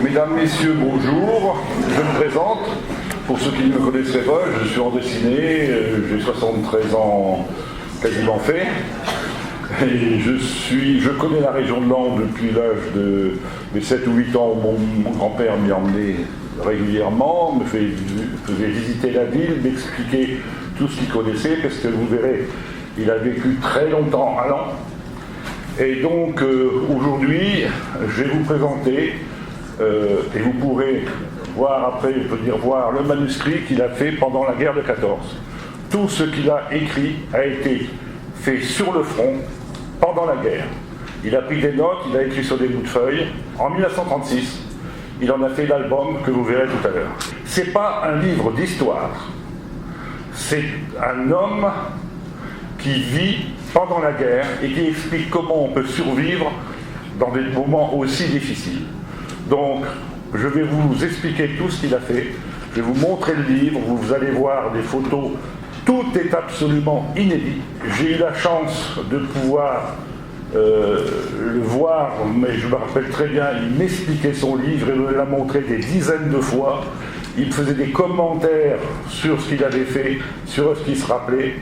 Mesdames, Messieurs, bonjour. Je me présente. Pour ceux qui ne me connaisseraient pas, je suis André Ciné, j'ai 73 ans quasiment fait. Et je connais la région de Laon depuis l'âge de mes 7 ou 8 ans où mon grand-père m'y emmenait régulièrement, me faisait visiter la ville, m'expliquer tout ce qu'il connaissait, parce que vous verrez, il a vécu très longtemps à Laon. Et donc aujourd'hui, je vais vous présenter, et vous pourrez voir après, voir le manuscrit qu'il a fait pendant la guerre de 14. Tout ce qu'il a écrit a été fait sur le front pendant la guerre. Il a pris des notes, il a écrit sur des bouts de feuilles. En 1936, il en a fait l'album que vous verrez tout à l'heure. C'est pas un livre d'histoire, c'est un homme qui vit pendant la guerre et qui explique comment on peut survivre dans des moments aussi difficiles. Donc, je vais vous expliquer tout ce qu'il a fait, je vais vous montrer le livre, vous allez voir des photos, tout est absolument inédit. J'ai eu la chance de pouvoir le voir, mais je me rappelle très bien, il m'expliquait son livre et me l'a montré des dizaines de fois. Il faisait des commentaires sur ce qu'il avait fait, sur ce qu'il se rappelait.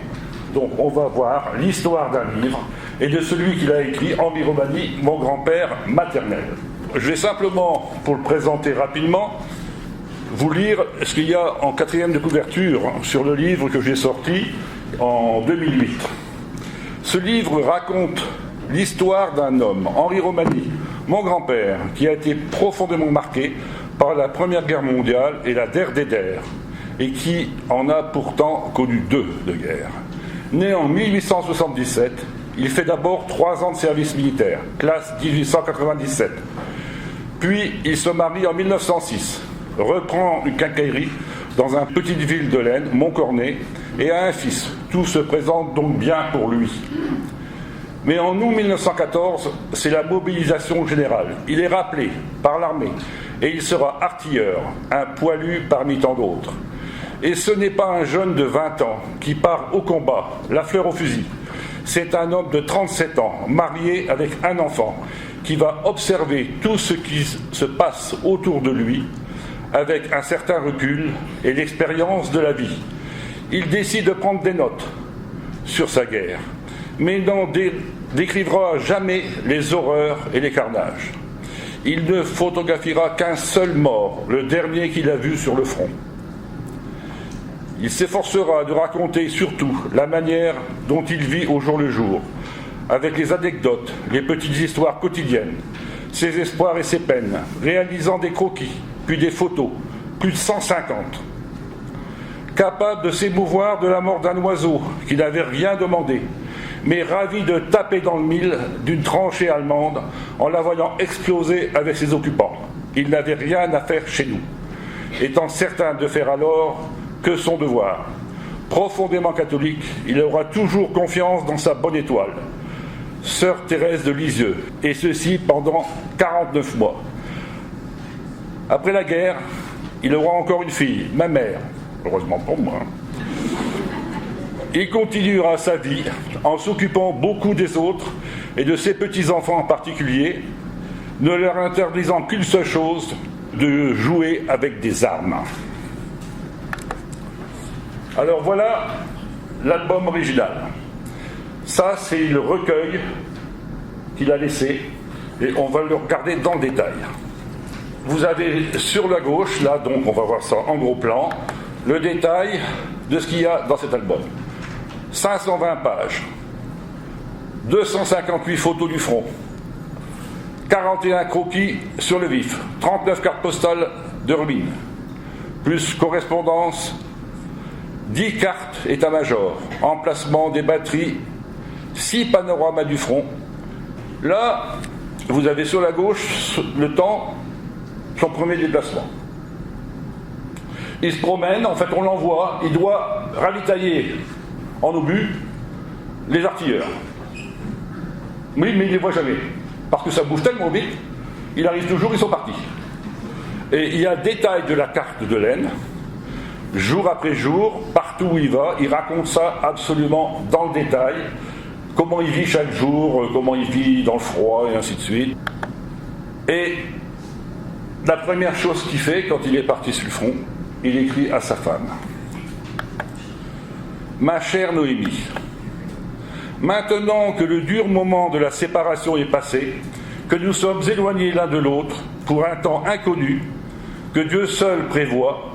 Donc on va voir l'histoire d'un livre et de celui qu'il a écrit, Enviromanie, mon grand-père maternel. Je vais simplement, pour le présenter rapidement, vous lire ce qu'il y a en 4e de couverture sur le livre que j'ai sorti en 2008. Ce livre raconte l'histoire d'un homme, Henri Romani, mon grand-père, qui a été profondément marqué par la Première Guerre mondiale et la Der des Der, et qui en a pourtant connu 2 de guerre. Né en 1877, il fait d'abord 3 ans de service militaire, classe 1897. Puis il se marie en 1906, reprend une quincaillerie dans une petite ville de l'Aisne, Montcornet, et a un fils. Tout se présente donc bien pour lui. Mais en août 1914, c'est la mobilisation générale. Il est rappelé par l'armée et il sera artilleur, un poilu parmi tant d'autres. Et ce n'est pas un jeune de 20 ans qui part au combat, la fleur au fusil. C'est un homme de 37 ans, marié avec un enfant, qui va observer tout ce qui se passe autour de lui avec un certain recul et l'expérience de la vie. Il décide de prendre des notes sur sa guerre, mais n'en décrivera jamais les horreurs et les carnages. Il ne photographiera qu'un seul mort, le dernier qu'il a vu sur le front. Il s'efforcera de raconter surtout la manière dont il vit au jour le jour, avec les anecdotes, les petites histoires quotidiennes, ses espoirs et ses peines, réalisant des croquis, puis des photos, plus de 150. Capable de s'émouvoir de la mort d'un oiseau qui n'avait rien demandé, mais ravi de taper dans le mille d'une tranchée allemande en la voyant exploser avec ses occupants. Il n'avait rien à faire chez nous, étant certain de faire alors que son devoir. Profondément catholique, il aura toujours confiance dans sa bonne étoile, Sœur Thérèse de Lisieux, et ceci pendant 49 mois. Après la guerre, il aura encore une fille, ma mère, heureusement pour moi. Il continuera sa vie en s'occupant beaucoup des autres et de ses petits-enfants en particulier, ne leur interdisant qu'une seule chose, de jouer avec des armes. Alors voilà l'album original. Ça, c'est le recueil qu'il a laissé et on va le regarder dans le détail. Vous avez sur la gauche, là, donc on va voir ça en gros plan, le détail de ce qu'il y a dans cet album. 520 pages, 258 photos du front, 41 croquis sur le vif, 39 cartes postales de Rubine, plus correspondance, 10 cartes état-major, emplacement des batteries, 6 panoramas du front. Là, vous avez sur la gauche le temps, son premier déplacement. Il se promène, en fait on l'envoie, il doit ravitailler en obus les artilleurs. Oui, mais il ne les voit jamais, parce que ça bouge tellement vite, il arrive toujours, ils sont partis. Et il y a détail de la carte de l'Aisne, jour après jour, partout où il va, il raconte ça absolument dans le détail, comment il vit chaque jour, comment il vit dans le froid, et ainsi de suite. Et La première chose qu'il fait quand il est parti sur le front, il écrit à sa femme: Ma chère Noémie, maintenant que le dur moment de la séparation est passé, que nous sommes éloignés l'un de l'autre pour un temps inconnu, que Dieu seul prévoit,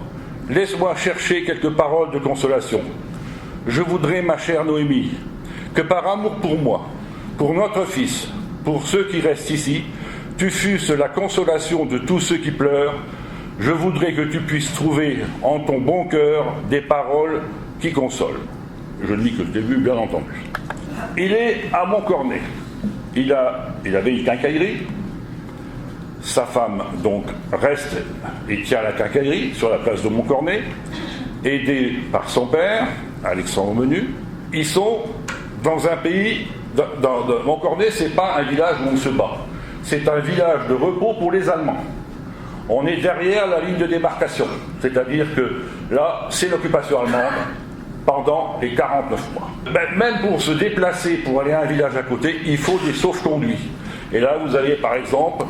laisse-moi chercher quelques paroles de consolation. Je voudrais, ma chère Noémie, que par amour pour moi, pour notre fils, pour ceux qui restent ici, tu fusses la consolation de tous ceux qui pleurent. Je voudrais que tu puisses trouver en ton bon cœur des paroles qui consolent. Je ne lis que le début, bien entendu. Il est à Montcornet. Il avait une quincaillerie. Sa femme, donc, reste et tient la quincaillerie sur la place de Montcornet, aidé par son père, Alexandre Menu. Ils sont dans un pays... Montcornet, ce n'est pas un village où on se bat. C'est un village de repos pour les Allemands. On est derrière la ligne de démarcation. C'est-à-dire que là, c'est l'occupation allemande pendant les 49 mois. Même pour se déplacer, pour aller à un village à côté, il faut des sauf-conduits. Et là, vous avez par exemple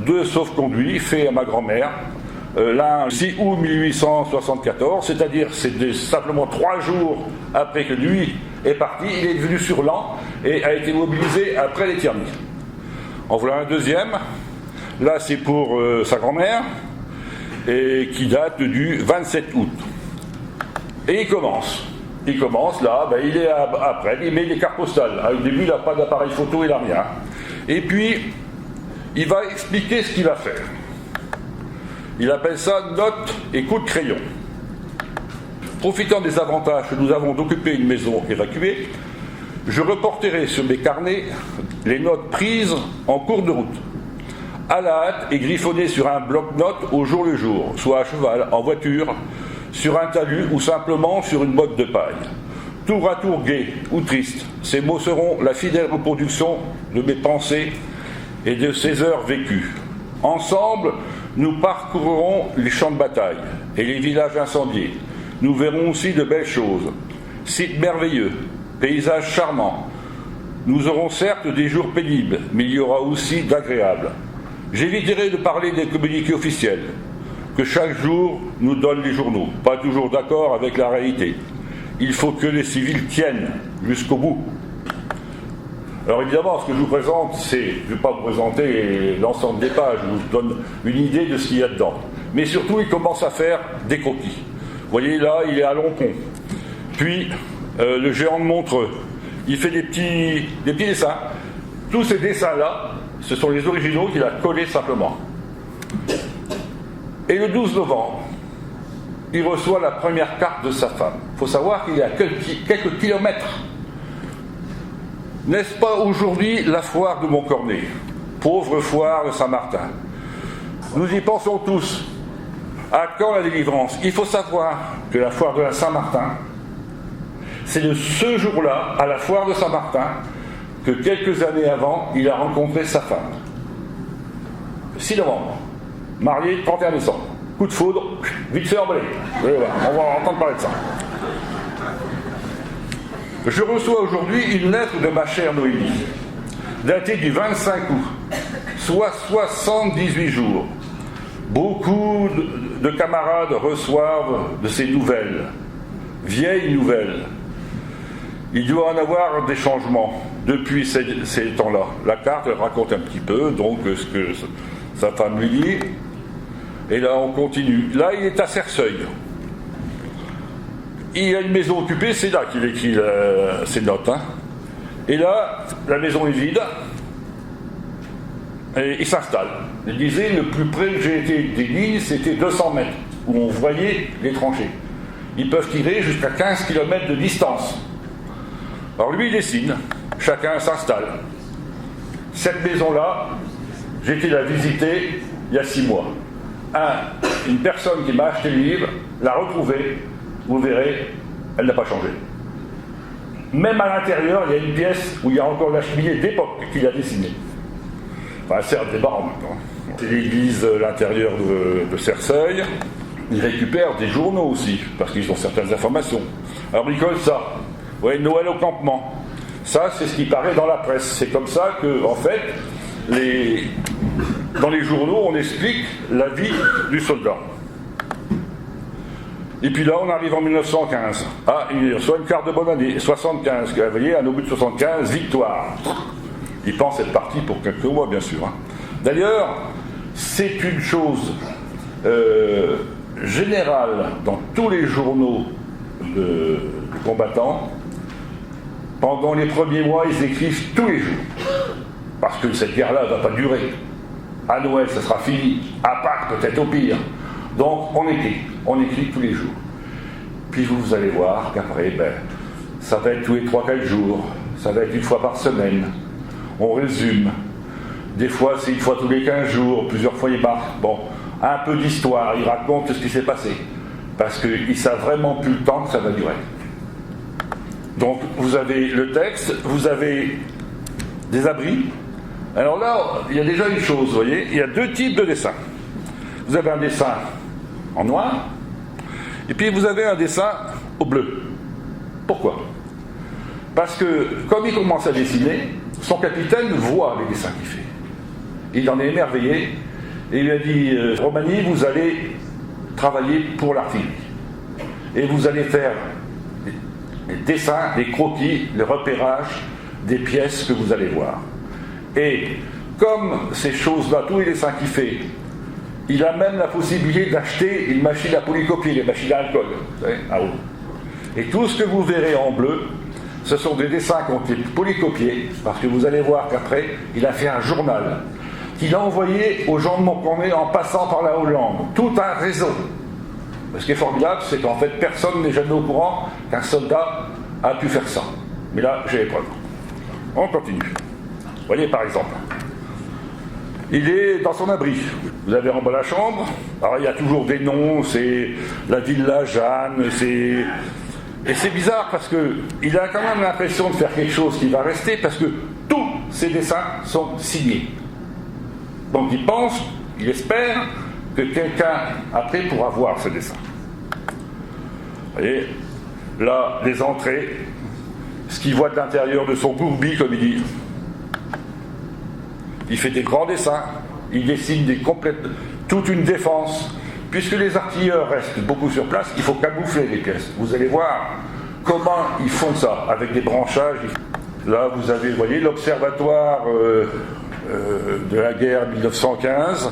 2 sauf-conduits faits à ma grand-mère. L'un, 6 août 1874, c'est-à-dire c'est simplement 3 jours après que lui est parti, il est venu sur l'An et a été mobilisé après les Tierney. En voilà un deuxième. Là, c'est pour sa grand-mère, et qui date du 27 août. Et il commence là, il est après, il met des cartes postales. Au début, il n'a pas d'appareil photo, il n'a rien. Et puis, il va expliquer ce qu'il va faire. Il appelle ça notes et coups de crayon. Profitant des avantages que nous avons d'occuper une maison évacuée, je reporterai sur mes carnets les notes prises en cours de route, à la hâte et griffonnées sur un bloc-notes au jour le jour, soit à cheval, en voiture, sur un talus ou simplement sur une botte de paille. Tour à tour gai ou triste, ces mots seront la fidèle reproduction de mes pensées et de ces heures vécues. Ensemble, nous parcourrons les champs de bataille et les villages incendiés. Nous verrons aussi de belles choses, sites merveilleux, paysages charmants. Nous aurons certes des jours pénibles, mais il y aura aussi d'agréables. J'éviterai de parler des communiqués officiels, que chaque jour nous donnent les journaux, pas toujours d'accord avec la réalité. Il faut que les civils tiennent jusqu'au bout. Alors évidemment, ce que je vous présente, je ne vais pas vous présenter l'ensemble des pages, je vous donne une idée de ce qu'il y a dedans. Mais surtout, il commence à faire des croquis. Vous voyez là, il est à Lompont. Puis, le géant de Montreux. Il fait des petits dessins. Tous ces dessins-là, ce sont les originaux qu'il a collés simplement. Et le 12 novembre, il reçoit la première carte de sa femme. Il faut savoir qu'il y a quelques kilomètres. N'est-ce pas aujourd'hui la foire de Montcornet, pauvre foire de Saint-Martin? Nous y pensons tous. À quand la délivrance? Il faut savoir que la foire de la Saint-Martin, c'est de ce jour-là, à la foire de Saint-Martin, que quelques années avant, il a rencontré sa femme. 6 novembre, marié 31 décembre. Coup de foudre, vite fait emballé. On va entendre parler de ça. Je reçois aujourd'hui une lettre de ma chère Noémie, datée du 25 août, soit 78 jours. Beaucoup de camarades reçoivent de ces nouvelles, vieilles nouvelles. Il doit en avoir des changements depuis ces temps-là. La carte elle raconte un petit peu donc ce que sa femme lui dit. Et là on continue. Là il est à Cerceuil. Il a une maison occupée, c'est là qu'il écrit ses notes. Et là, la maison est vide. Et il s'installe. Il disait, le plus près que j'ai été des lignes, c'était 200 mètres, où on voyait les tranchées. Ils peuvent tirer jusqu'à 15 km de distance. Alors lui, il dessine. Chacun s'installe. Cette maison-là, j'ai été la visiter il y a 6 mois. Une personne qui m'a acheté le livre l'a retrouvé. Vous verrez, elle n'a pas changé. Même à l'intérieur, il y a une pièce où il y a encore la cheminée d'époque qu'il a dessinée. Enfin, certes, des barres maintenant. C'est l'église, l'intérieur de Cerceuil. Ils récupèrent des journaux aussi, parce qu'ils ont certaines informations. Alors, ils collent ça. Vous voyez, Noël au campement. Ça, c'est ce qui paraît dans la presse. C'est comme ça que, en fait, dans les journaux, on explique la vie du soldat. Et puis là, on arrive en 1915. Ah, il reçoit une carte de bonne année, 75. Vous voyez, à au bout de 75, victoire. Il pense être parti pour quelques mois, bien sûr. D'ailleurs, c'est une chose générale dans tous les journaux de combattants. Pendant les premiers mois, ils écrivent tous les jours. Parce que cette guerre-là ne va pas durer. À Noël, ça sera fini. À Pâques, peut-être au pire. Donc, on écrit tous les jours. Puis vous allez voir qu'après, ça va être tous les 3-4 jours. Ça va être une fois par semaine. On résume. Des fois, c'est une fois tous les 15 jours. Plusieurs fois, ils marquent. Bon, un peu d'histoire. Ils racontent ce qui s'est passé. Parce qu'ils ne savent vraiment plus le temps que ça va durer. Donc, vous avez le texte, vous avez des abris. Alors là, il y a déjà une chose, vous voyez, il y a deux types de dessins. Vous avez un dessin en noir, et puis vous avez un dessin au bleu. Pourquoi ? Parce que, comme il commence à dessiner, son capitaine voit les dessins qu'il fait. Il en est émerveillé, et il lui a dit « Romani, vous allez travailler pour l'artillerie. Et vous allez faire les dessins, les croquis, le repérage des pièces que vous allez voir. Et comme ces choses-là, tous les dessins qu'il fait, il a même la possibilité d'acheter une machine à polycopier, les machines à alcool, vous savez, à eau. Et tout ce que vous verrez en bleu, ce sont des dessins qui ont été polycopiés, parce que vous allez voir qu'après, il a fait un journal qu'il a envoyé aux gens de Montcornet en passant par la Hollande. Tout un réseau. Ce qui est formidable, c'est qu'en fait, personne n'est jamais au courant qu'un soldat a pu faire ça. Mais là, j'ai les preuves. On continue. Vous voyez, par exemple, il est dans son abri. Vous avez en bas la chambre. Alors, il y a toujours des noms, c'est la Villa Jeanne, c'est... Et c'est bizarre parce qu'il a quand même l'impression de faire quelque chose qui va rester parce que tous ces dessins sont signés. Donc il pense, il espère que quelqu'un après pourra voir ce dessin. Vous voyez, là, les entrées, ce qu'il voit de l'intérieur de son gourbi, comme il dit. Il fait des grands dessins, il dessine toute une défense. Puisque les artilleurs restent beaucoup sur place, il faut camoufler les pièces. Vous allez voir comment ils font ça, avec des branchages. Là, vous avez, vous voyez, l'observatoire de la guerre 1915,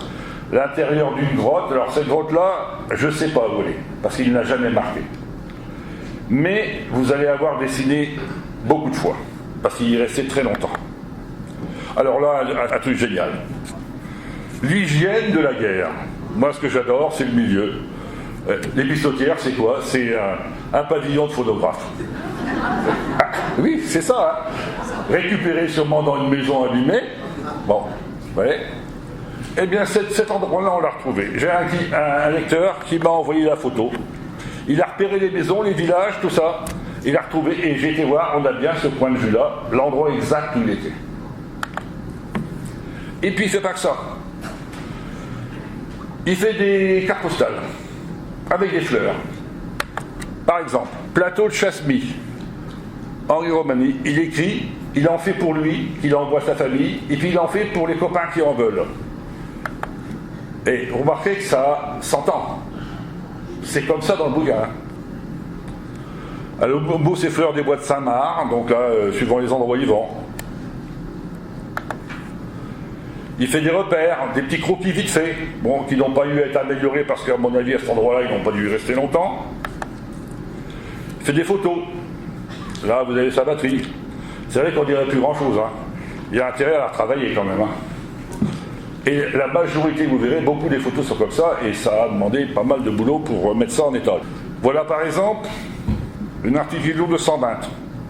l'intérieur d'une grotte. Alors cette grotte-là, je ne sais pas où elle est, parce qu'il n'a jamais marqué. Mais vous allez avoir dessiné beaucoup de fois, parce qu'il y est resté très longtemps. Alors là, un truc génial. L'hygiène de la guerre. Moi, ce que j'adore, c'est le milieu. Les pistotières, c'est quoi ? C'est un pavillon de photographe. Ah, oui, c'est ça. Récupéré sûrement dans une maison abîmée. Bon, vous voyez ? Eh bien, cet endroit-là, on l'a retrouvé. J'ai un lecteur qui m'a envoyé la photo. Il a repéré les maisons, les villages, tout ça. Il a retrouvé, et j'ai été voir, on a bien ce point de vue-là, l'endroit exact où il était. Et puis, il ne fait pas que ça. Il fait des cartes postales avec des fleurs. Par exemple, plateau de Chassemis, Henri Romani, il écrit, il en fait pour lui, il envoie à sa famille, et puis il en fait pour les copains qui en veulent. Et remarquez que ça s'entend. C'est comme ça dans le bouquin. Alors, au bout, c'est fleurs des bois de Saint-Marc, donc là, suivant les endroits où ils vont. Il fait des repères, des petits croquis vite faits, bon, qui n'ont pas eu à être améliorés parce qu'à mon avis, à cet endroit-là, ils n'ont pas dû y rester longtemps. Il fait des photos. Là, vous avez sa batterie. C'est vrai qu'on dirait plus grand-chose. Hein. Il y a intérêt à la retravailler quand même. Hein. Et la majorité, vous verrez, beaucoup des photos sont comme ça, et ça a demandé pas mal de boulot pour remettre ça en état. Voilà par exemple une artillerie lourde de 120.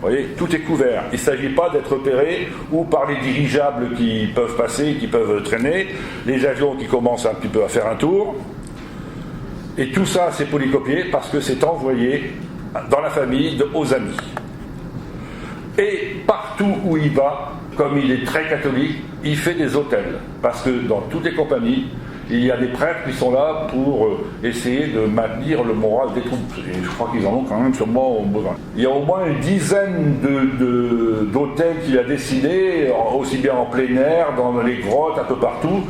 Vous voyez, tout est couvert. Il ne s'agit pas d'être repéré ou par les dirigeables qui peuvent passer, qui peuvent traîner, les avions qui commencent un petit peu à faire un tour. Et tout ça, c'est polycopié parce que c'est envoyé dans la famille aux amis. Et partout où il va, comme il est très catholique, il fait des autels. Parce que dans toutes les compagnies, il y a des prêtres qui sont là pour essayer de maintenir le moral des troupes. Et je crois qu'ils en ont quand même sûrement besoin. Il y a au moins une dizaine d'hôtels qu'il a dessinés, aussi bien en plein air, dans les grottes, un peu partout.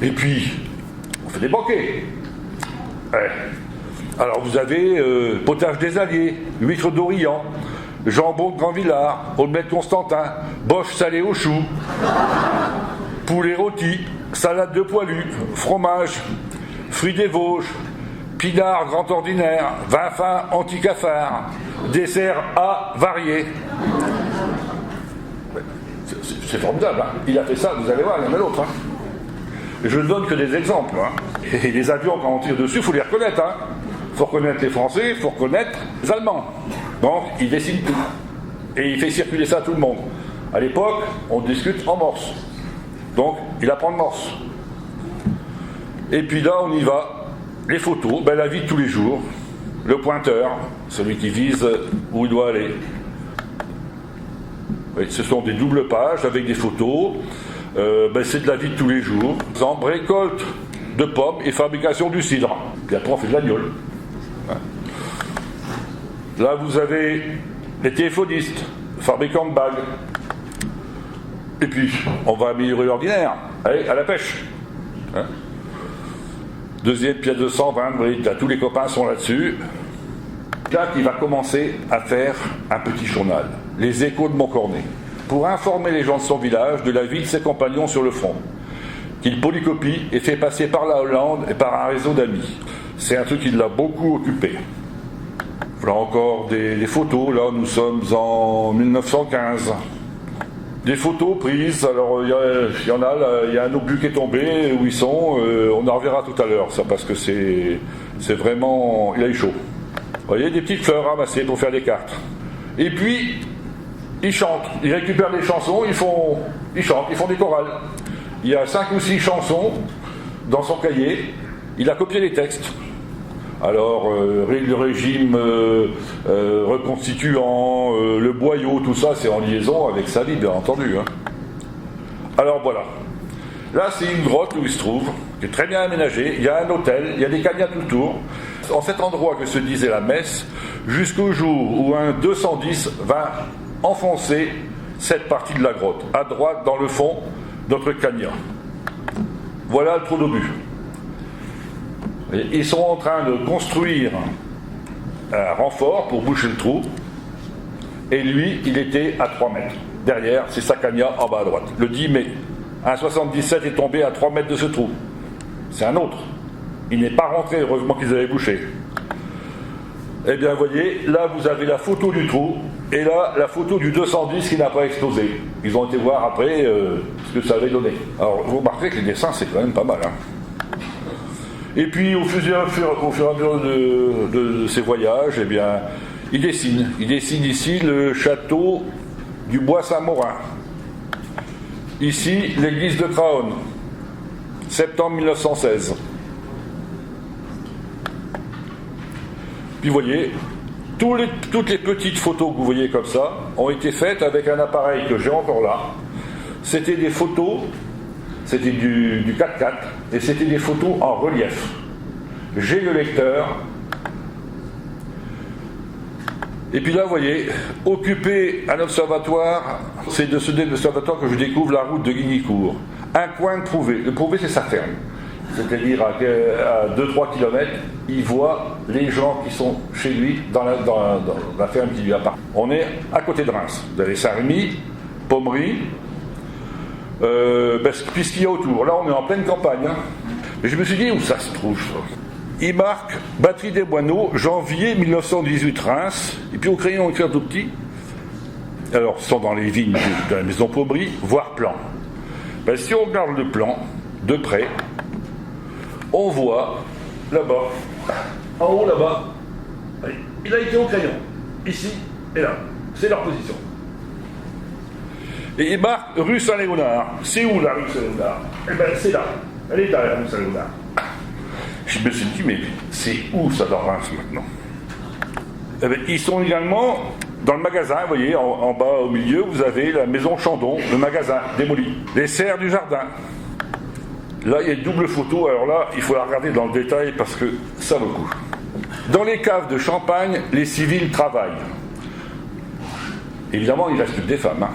Et puis, on fait des banquets. Ouais. Alors vous avez potage des Alliés, huîtres d'Orient, jambon de Grand-Villard, omelette Constantin, boche salée au chou, poulet rôti, salade de poilu, fromage, fruits des Vosges, pinard grand ordinaire, vin fin anti-cafard, dessert A varié. C'est formidable, hein. Il a fait ça, vous allez voir, il y en a d'autres. Hein. Je ne donne que des exemples. Hein. Et les avions, quand on tire dessus, il faut les reconnaître. Hein. Il faut reconnaître les Français, il faut reconnaître les Allemands. Donc, il dessine tout. Et il fait circuler ça à tout le monde. À l'époque, on discute en morse. Donc, il apprend le morse. Et puis là, on y va. Les photos, la vie de tous les jours. Le pointeur, celui qui vise où il doit aller. Oui, ce sont des doubles pages avec des photos. C'est de la vie de tous les jours. Par exemple, récolte de pommes et fabrication du cidre. Puis après, on fait de l'agnole. Là, vous avez les téléphonistes, fabricants de bagues. Et puis, on va améliorer l'ordinaire. Allez, à la pêche. Hein. Deuxième pièce de 120, vous voyez, tous les copains sont là-dessus. Là, il va commencer à faire un petit journal, les Échos de Montcornet, pour informer les gens de son village de la vie de ses compagnons sur le front, qu'il polycopie et fait passer par la Hollande et par un réseau d'amis. C'est un truc qui l'a beaucoup occupé. Voilà encore des photos, là nous sommes en 1915. Des photos prises, alors il y en a, il y a un obus qui est tombé, où ils sont, on en reverra tout à l'heure, ça, parce que c'est vraiment, il a eu chaud. Vous voyez, des petites fleurs ramassées pour faire des cartes. Et puis, ils chantent, ils récupèrent des chansons, ils chantent, ils font des chorales. Il y a 5 ou 6 chansons dans son cahier, il a copié les textes. Alors, le régime reconstituant, le boyau, tout ça, c'est en liaison avec sa vie, bien entendu. Hein. Alors voilà. Là, c'est une grotte où il se trouve, qui est très bien aménagée. Il y a un hôtel, il y a des cagnottes autour. En cet endroit que se disait la messe, jusqu'au jour où un 210 va enfoncer cette partie de la grotte, à droite, dans le fond, notre cagnon. Voilà le trou d'obus. Ils sont en train de construire un renfort pour boucher le trou, et lui, il était à 3 mètres. Derrière, c'est sa cagnotte en bas à droite. Le 10 mai, un 77 est tombé à 3 mètres de ce trou. C'est un autre. Il n'est pas rentré, heureusement qu'ils avaient bouché. Eh bien, vous voyez, là, vous avez la photo du trou, et là, la photo du 210 qui n'a pas explosé. Ils ont été voir après ce que ça avait donné. Alors, vous remarquerez que les dessins, c'est quand même pas mal. Hein. Et puis, au fur et à mesure de ses voyages, eh bien, il dessine. Il dessine ici le château du Bois-Saint-Maurin. Ici, l'église de Craonne, septembre 1916. Puis vous voyez, toutes les petites photos que vous voyez comme ça ont été faites avec un appareil que j'ai encore là. C'était des photos, c'était du 4x4, et c'était des photos en relief. J'ai le lecteur. Et puis là, vous voyez, occuper un observatoire, c'est de ce observatoire que je découvre la route de Guignicourt. Un coin de Prouvé. Le Prouvé, c'est sa ferme. C'est-à-dire à 2-3 km, il voit les gens qui sont chez lui dans la ferme qui lui appartient. On est à côté de Reims. Vous avez Saint-Rémy, Pommery, puis ce qu'il y a autour. Là, on est en pleine campagne. Hein. Mais je me suis dit, où ça se trouve ça ? Il marque Batterie des Moineaux, janvier 1918 Reims, et puis au crayon écrit tout petit. Alors, ils sont dans les vignes de la maison Pommery, voir plan. Si on regarde le plan de près, on voit là-bas, en haut là-bas, il a été au crayon, ici et là. C'est leur position. Et il marque rue Saint-Léonard. C'est où la rue Saint-Léonard ? Eh bien, c'est là. Elle est là, la rue Saint-Léonard. Je me suis dit, mais c'est où ça dans Reims maintenant ? Eh bien, ils sont également dans le magasin, vous voyez, en bas au milieu, vous avez la maison Chandon, le magasin démoli. Les serres du jardin. Là, il y a une double photo, alors là, il faut la regarder dans le détail parce que ça vaut le coup. Dans les caves de Champagne, les civils travaillent. Évidemment, il reste plus que des femmes. Hein.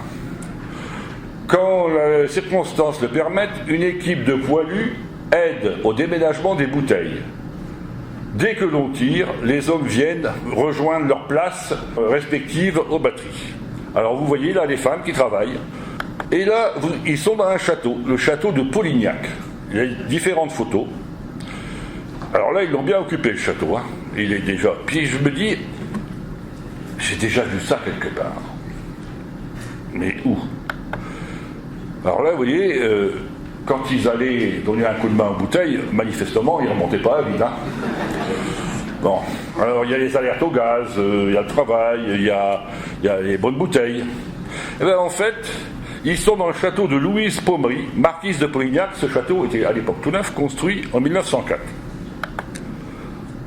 Quand les circonstances le permettent, une équipe de poilus aide au déménagement des bouteilles. Dès que l'on tire, les hommes viennent rejoindre leurs places respectives aux batteries. Alors vous voyez là les femmes qui travaillent. Et là, ils sont dans un château, le château de Polignac. Il y a différentes photos. Alors là, ils l'ont bien occupé le château. Hein. Il est déjà. Puis je me dis, j'ai déjà vu ça quelque part. Mais où? Alors là, vous voyez, quand ils allaient donner un coup de main aux bouteilles, manifestement, ils ne remontaient pas vite. Hein. Bon, alors il y a les alertes au gaz, il y a le travail, il y a les bonnes bouteilles. Et bien en fait, ils sont dans le château de Louise Pommery, marquise de Polignac. Ce château était à l'époque tout neuf, construit en 1904.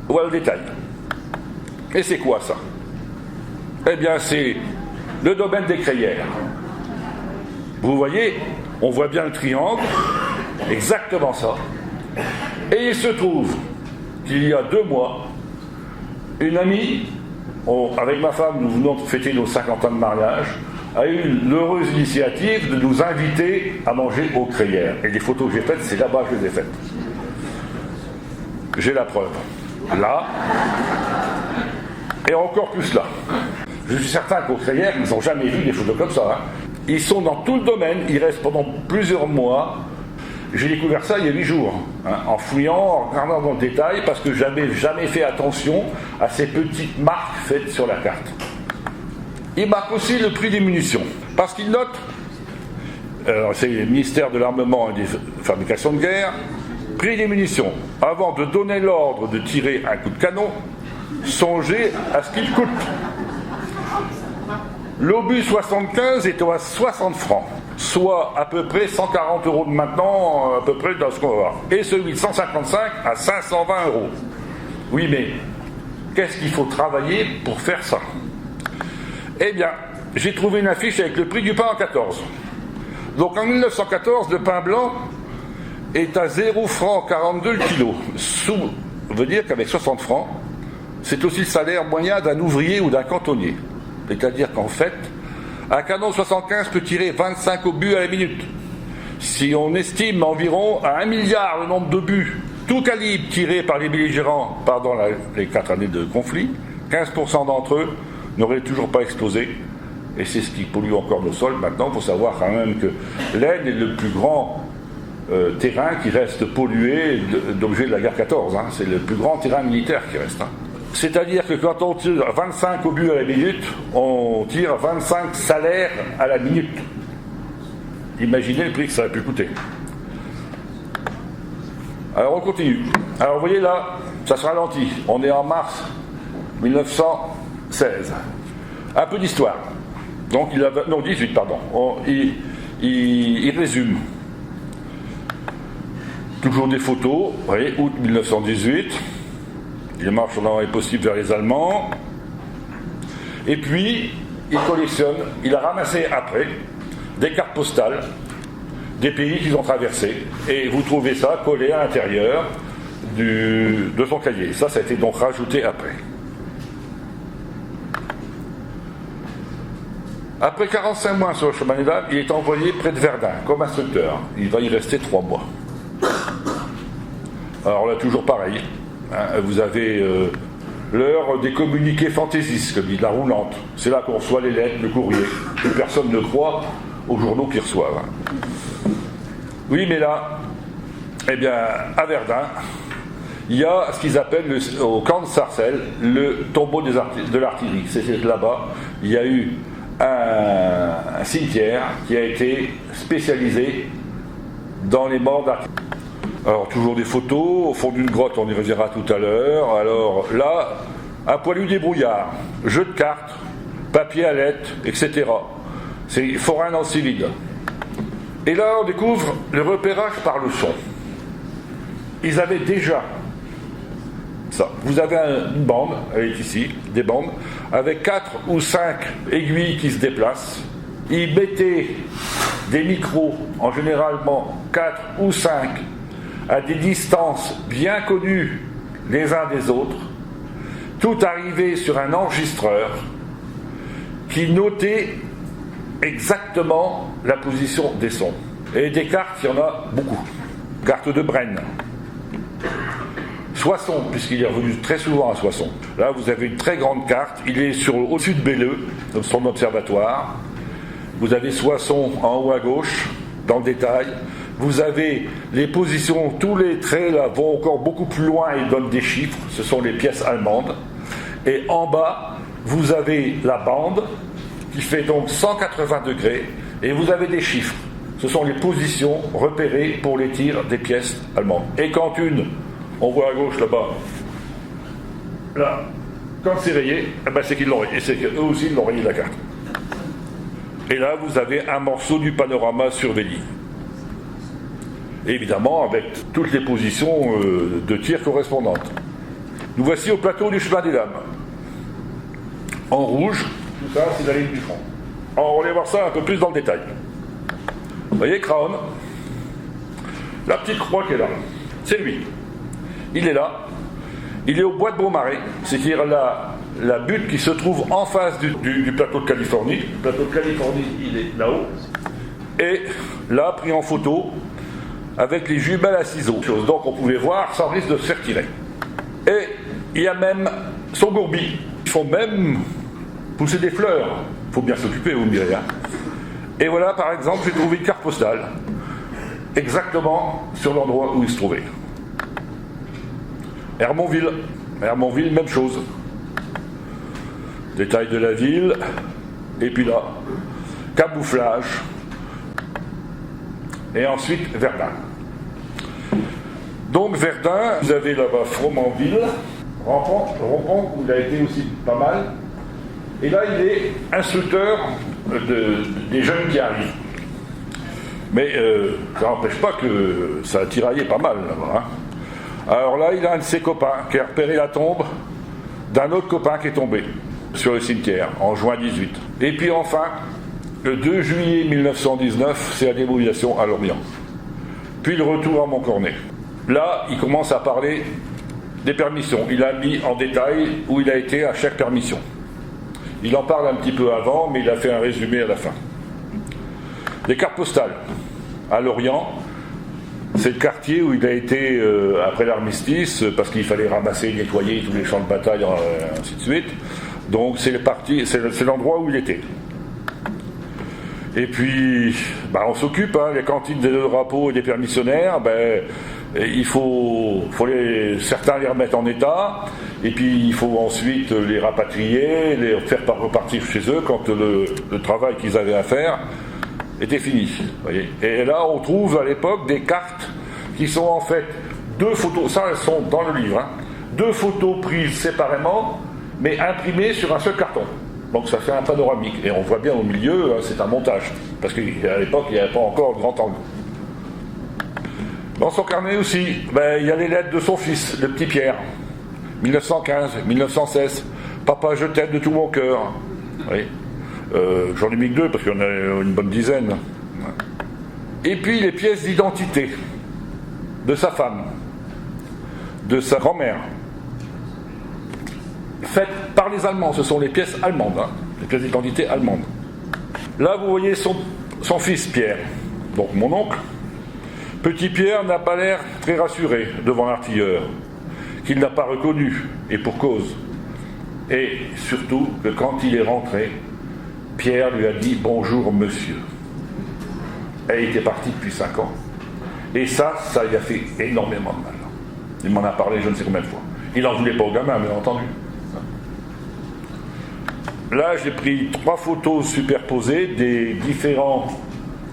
Voilà le détail. Et c'est quoi ça? Eh bien c'est le domaine des Crayères. Vous voyez, on voit bien le triangle, exactement ça. Et il se trouve qu'il y a 2 mois, une amie, avec ma femme, nous venons de fêter nos 50 ans de mariage, a eu l'heureuse initiative de nous inviter à manger aux Crayères. Et les photos que j'ai faites, c'est là-bas que je les ai faites. J'ai la preuve. Là, et encore plus là. Je suis certain qu'aux Crayères, ils n'ont jamais vu des photos comme ça. Hein. Ils sont dans tout le domaine, ils restent pendant plusieurs mois. J'ai découvert ça il y a 8 jours, hein, en fouillant, en regardant dans le détail, parce que j'avais jamais fait attention à ces petites marques faites sur la carte. Il marque aussi le prix des munitions, parce qu'il note, c'est le ministère de l'Armement et des Fabrications de guerre, prix des munitions. Avant de donner l'ordre de tirer un coup de canon, songez à ce qu'il coûte. L'obus 75 est à 60 francs, soit à peu près 140 € de maintenant, à peu près dans ce qu'on va voir. Et celui de 155 à 520 €. Oui, mais qu'est-ce qu'il faut travailler pour faire ça? Eh bien, j'ai trouvé une affiche avec le prix du pain en 14. Donc en 1914, le pain blanc est à 0 francs 42 le kilo. Ça veut dire qu'avec 60 francs, c'est aussi le salaire moyen d'un ouvrier ou d'un cantonnier. C'est-à-dire qu'en fait, un canon 75 peut tirer 25 obus à la minute. Si on estime environ à 1 milliard le nombre d'obus, tout calibre tiré par les belligérants pendant les 4 années de conflit, 15% d'entre eux n'auraient toujours pas explosé. Et c'est ce qui pollue encore nos sols. Maintenant, il faut savoir quand même que l'Aisne est le plus grand terrain qui reste pollué d'objets de la guerre 14. Hein. C'est le plus grand terrain militaire qui reste. Hein. C'est-à-dire que quand on tire 25 obus à la minute, on tire 25 salaires à la minute. Imaginez le prix que ça a pu coûter. Alors on continue. Alors vous voyez là, ça se ralentit. On est en mars 1916. Un peu d'histoire. Donc il a... Non, 18, pardon. Il résume. Toujours des photos. Vous voyez, août 1918. Il marche dans les possibles vers les Allemands. Et puis, il collectionne, il a ramassé après des cartes postales des pays qu'ils ont traversés. Et vous trouvez ça collé à l'intérieur de son cahier. Ça a été donc rajouté après. Après 45 mois sur le chemin des Dames, il est envoyé près de Verdun comme instructeur. Il va y rester 3 mois. Alors là, toujours pareil. Vous avez l'heure des communiqués fantaisistes, comme dit la roulante. C'est là qu'on reçoit les lettres, le courrier. Plus personne ne croit aux journaux qu'ils reçoivent. Oui, mais là, eh bien, à Verdun, il y a ce qu'ils appellent, au camp de Sarcelles, le tombeau de l'artillerie. C'est là-bas. Il y a eu un cimetière qui a été spécialisé dans les morts d'artillerie. Alors, toujours des photos, au fond d'une grotte, on y reviendra tout à l'heure. Alors là, un poilu débrouillard, jeu de cartes, papier à lettres, etc. C'est forain dans le civil. Et là, on découvre le repérage par le son. Ils avaient déjà ça. Vous avez une bande, elle est ici, des bandes, avec 4 ou 5 aiguilles qui se déplacent. Ils mettaient des micros, en généralement 4 ou 5, à des distances bien connues les uns des autres, tout arrivé sur un enregistreur qui notait exactement la position des sons. Et des cartes, il y en a beaucoup. carte de Brenne. Soissons, puisqu'il est revenu très souvent à Soissons. Là, vous avez une très grande carte. Il est au-dessus de Belleux, dans son observatoire. Vous avez Soissons en haut à gauche, dans le détail. Vous avez les positions, tous les traits là vont encore beaucoup plus loin et donnent des chiffres. Ce sont les pièces allemandes. Et en bas, vous avez la bande qui fait donc 180 degrés et vous avez des chiffres. Ce sont les positions repérées pour les tirs des pièces allemandes. Et quand on voit à gauche là-bas, là, quand c'est rayé, c'est qu'ils l'ont rayé. Et c'est qu'eux aussi ils l'ont rayé la carte. Et là, vous avez un morceau du panorama surveillé. Évidemment, avec toutes les positions de tir correspondantes. Nous voici au plateau du chemin des Dames. En rouge, tout ça, c'est la ligne du front. Alors, on va aller voir ça un peu plus dans le détail. Vous voyez, Craon, la petite croix qui est là, c'est lui. Il est là. Il est au bois de Beaumarais, c'est-à-dire la butte qui se trouve en face du plateau de Californie. Le plateau de Californie, il est là-haut. Et là, pris en photo, avec les jumelles à ciseaux. Donc on pouvait voir sans risque de se faire tirer. Et il y a même son gourbi. Ils font même pousser des fleurs. Il faut bien s'occuper, vous me direz. Et voilà, par exemple, j'ai trouvé une carte postale. Exactement sur l'endroit où il se trouvait. Hermonville. Hermonville, même chose. Détail de la ville. Et puis là, camouflage. Et ensuite, Verdun. Donc, Verdun, vous avez là-bas Fromentville, Rampont, où il a été aussi pas mal. Et là, il est instructeur des jeunes qui arrivent. Mais ça n'empêche pas que ça a tiraillé pas mal là-bas. Hein. Alors là, il a un de ses copains qui a repéré la tombe d'un autre copain qui est tombé sur le cimetière en juin 18. Et puis enfin, le 2 juillet 1919, c'est la démobilisation à Lorient. Puis le retour à Montcornet. Là, il commence à parler des permissions. Il a mis en détail où il a été à chaque permission. Il en parle un petit peu avant, mais il a fait un résumé à la fin. Les cartes postales. À Lorient, c'est le quartier où il a été après l'armistice, parce qu'il fallait ramasser, nettoyer tous les champs de bataille, ainsi de suite. Donc c'est l'endroit où il était. Et puis, on s'occupe, les cantines des drapeaux et des permissionnaires, il faut certains les remettre en état, et puis il faut ensuite les rapatrier, les faire repartir chez eux quand le travail qu'ils avaient à faire était fini. Voyez. Et là, on trouve à l'époque des cartes qui sont en fait deux photos, ça elles sont dans le livre, deux photos prises séparément, mais imprimées sur un seul carton. Donc ça fait un panoramique. Et on voit bien au milieu, c'est un montage. Parce qu'à l'époque, il n'y avait pas encore de grand angle. Dans son carnet aussi, il y a les lettres de son fils, le petit Pierre. 1915, 1916. Papa, je t'aime de tout mon cœur. Oui. J'en ai mis que deux, parce qu'il y en a une bonne dizaine. Et puis les pièces d'identité de sa femme, de sa grand-mère. Faites par les Allemands, ce sont les pièces allemandes, les pièces d'identité allemandes. Là, vous voyez son fils Pierre, donc mon oncle. Petit Pierre n'a pas l'air très rassuré devant l'artilleur, qu'il n'a pas reconnu, et pour cause. Et surtout que quand il est rentré, Pierre lui a dit « Bonjour, monsieur ». Et il était parti depuis 5 ans. Et ça lui a fait énormément de mal. Il m'en a parlé je ne sais combien de fois. Il n'en voulait pas au gamin, bien entendu. Là, j'ai pris 3 photos superposées des différents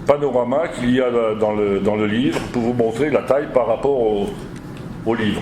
panoramas qu'il y a dans le livre pour vous montrer la taille par rapport au livre.